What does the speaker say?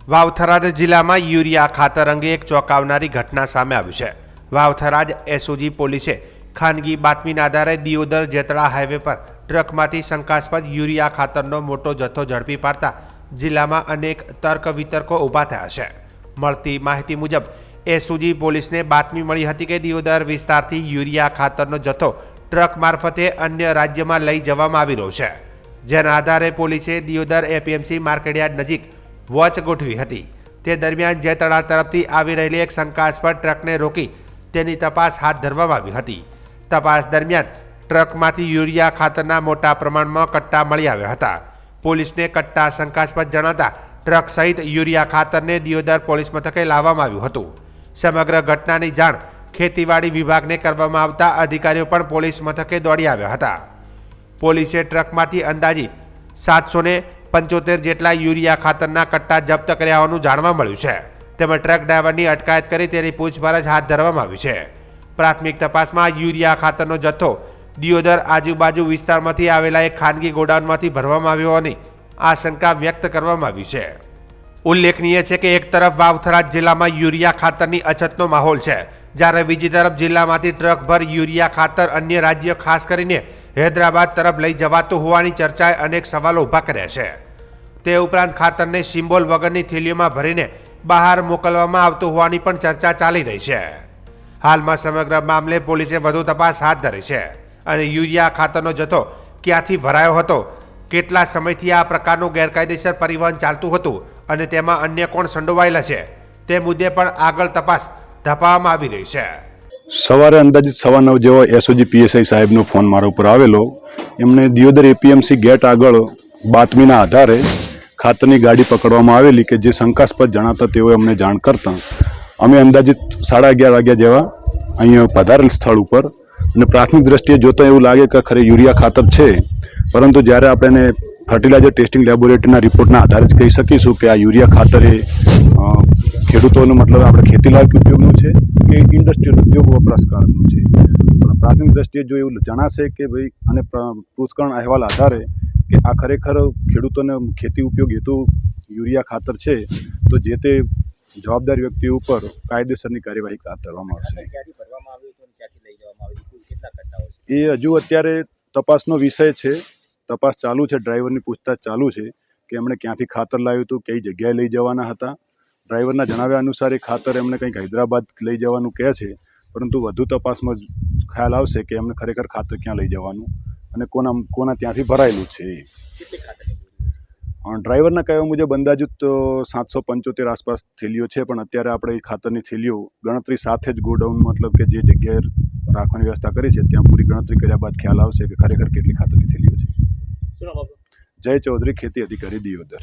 વાવ-થરાદ જિલ્લામાં યુરિયા ખાતર અંગે એક ચોંકાવનારી ઘટના સામે આવી છે। વાવ-થરાદ એસઓજી પોલીસે ખાનગી બાતમીના આધારે દિયોદર જેતળા હાઈવે પર ટ્રકમાંથી શંકાસ્પદ યુરિયા ખાતરનો મોટો જથ્થો ઝડપી પાડતા જિલ્લામાં અનેક તર્ક વિતર્કો ઊભા થયા છે। મળતી માહિતી મુજબ એસઓજી પોલીસને બાતમી મળી હતી કે દિયોદર વિસ્તારથી યુરિયા ખાતરનો જથ્થો ટ્રક મારફતે અન્ય રાજ્યમાં લઈ જવામાં આવી રહ્યો છે, જેના આધારે પોલીસે દિયોદર એપીએમસી માર્કેટયાર્ડ નજીક વોચ ગોઠવી હતી। તે દરમિયાન જેતળા તરફથી આવી રહેલી એક શંકાસ્પદ ટ્રકને રોકી તેની તપાસ હાથ ધરવામાં આવી હતી। તપાસ દરમિયાન ટ્રકમાંથી યુરિયા ખાતરના મોટા પ્રમાણમાં કટ્ટા મળી આવ્યા હતા। પોલીસને કટ્ટા શંકાસ્પદ જણાતા ટ્રક સહિત યુરિયા ખાતરને દિયોદર પોલીસ મથકે લાવવામાં આવ્યું હતું। સમગ્ર ઘટનાની જાણ ખેતીવાડી વિભાગને કરવામાં આવતા અધિકારીઓ પણ પોલીસ મથકે દોડી આવ્યા હતા। પોલીસે ટ્રકમાંથી અંદાજિત 775 જેટલા યુરિયા ખાતરના કટ્ટા જપ્ત કર્યા હોવાનું જાણવા મળ્યું છે। તેમજ ટ્રક ડ્રાઈવરની અટકાયત કરી તેની પૂછપરછ હાથ ધરવામાં આવી છે। પ્રાથમિક તપાસમાં યુરિયા ખાતરનો જથ્થો દિયોદર આજુબાજુ વિસ્તારમાંથી આવેલા એક ખાનગી ગોડાઉનમાંથી ભરવામાં આવ્યો હોવાની આશંકા વ્યક્ત કરવામાં આવી છે। ઉલ્લેખનીય છે કે એક તરફ વાવ-થરાદ જિલ્લામાં યુરિયા ખાતરની અછતનો માહોલ છે, જ્યારે બીજી તરફ જિલ્લામાંથી ટ્રકભર યુરિયા ખાતર અન્ય રાજ્ય ખાસ કરીને હૈદરાબાદ તરફ લઈ જવાતું હોવાની ચર્ચાએ અનેક સવાલો ઊભા કર્યા છે। તે ઉપરાંત ખાતરને સિમ્બોલ વગરની થેલીઓમાં ભરીને બહાર મોકલવામાં આવતું હોવાની પણ ચર્ચા ચાલી રહી છે। હાલમાં સમગ્ર મામલે પોલીસે વધુ તપાસ હાથ ધરી છે અને યુરિયા ખાતરનો જથ્થો ક્યાંથી ભરાયો હતો, કેટલા સમયથી આ પ્રકારનું ગેરકાયદેસર પરિવહન ચાલતું હતું અને તેમાં અન્ય કોણ સંડોવાયેલા છે તે મુદ્દે પણ આગળ તપાસ ધપાવવામાં આવી રહી છે। સવારે અંદાજિત 9:15 જેવો એસઓજી પીએસઆઈ સાહેબનો ફોન મારા ઉપર આવેલો। એમણે દિયોદર એપીએમસી ગેટ આગળ બાતમીના આધારે ખાતરની ગાડી પકડવામાં આવેલી કે જે શંકાસ્પદ જણાતા તેઓએ અમને જાણ કરતા અમે અંદાજિત 11:30 વાગ્યા જેવા અહીંયા પધારેલ સ્થળ ઉપર અને પ્રાથમિક દ્રષ્ટિએ જોતાં એવું લાગે કે ખરે યુરિયા ખાતર છે, પરંતુ જ્યારે આપણે એને ફર્ટિલાઇઝર ટેસ્ટિંગ લેબોરેટરીના રિપોર્ટના આધારે જ કહી શકીશું કે આ યુરિયા ખાતર એ ખેડૂતોનો મતલબ આપણે ખેતીલાયક ઉપયોગનું છે કે ઇન્ડસ્ટ્રીયલ ઉદ્યોગ વપરાશકારકનું છે। પણ પ્રાથમિક દ્રષ્ટિએ જો એવું જણાશે કે ભાઈ અને પૃથ્થકરણ અહેવાલ આધારે કે આ ખરેખર ખેડૂતોને ખેતી ઉપયોગ હેતુ યુરિયા ખાતર છે, તો જે તે જવાબદાર વ્યક્તિ ઉપર કાયદેસરની કાર્યવાહી હાથ ધરવામાં આવશે। એ હજુ અત્યારે તપાસનો વિષય છે, તપાસ ચાલુ છે, ડ્રાઈવરની પૂછતાછ ચાલુ છે કે એમણે ક્યાંથી ખાતર લાવ્યું હતું, કઈ જગ્યાએ લઈ જવાના હતા। ડ્રાઈવરના જણાવ્યા અનુસાર એ ખાતર એમને કંઈક હૈદરાબાદ લઈ જવાનું કહે છે, પરંતુ વધુ તપાસમાં ખ્યાલ આવશે કે એમને ખરેખર ખાતર ક્યાં લઈ જવાનું અને કોના ત્યાંથી ભરાયેલું છે। ડ્રાઈવરના કહેવા મુજબ અંદાજિત 775 આસપાસ થેલીઓ છે, પણ અત્યારે આપણે એ ખાતરની થેલીઓ ગણતરી સાથે જ ગોડાઉન મતલબ કે જે જગ્યાએ રાખવાની વ્યવસ્થા કરી છે ત્યાં પૂરી ગણતરી કર્યા બાદ ખ્યાલ આવશે કે ખરેખર કેટલી ખાતરની થેલીઓ છે। જય ચૌધરી, ખેતી અધિકારી, દિયોદર।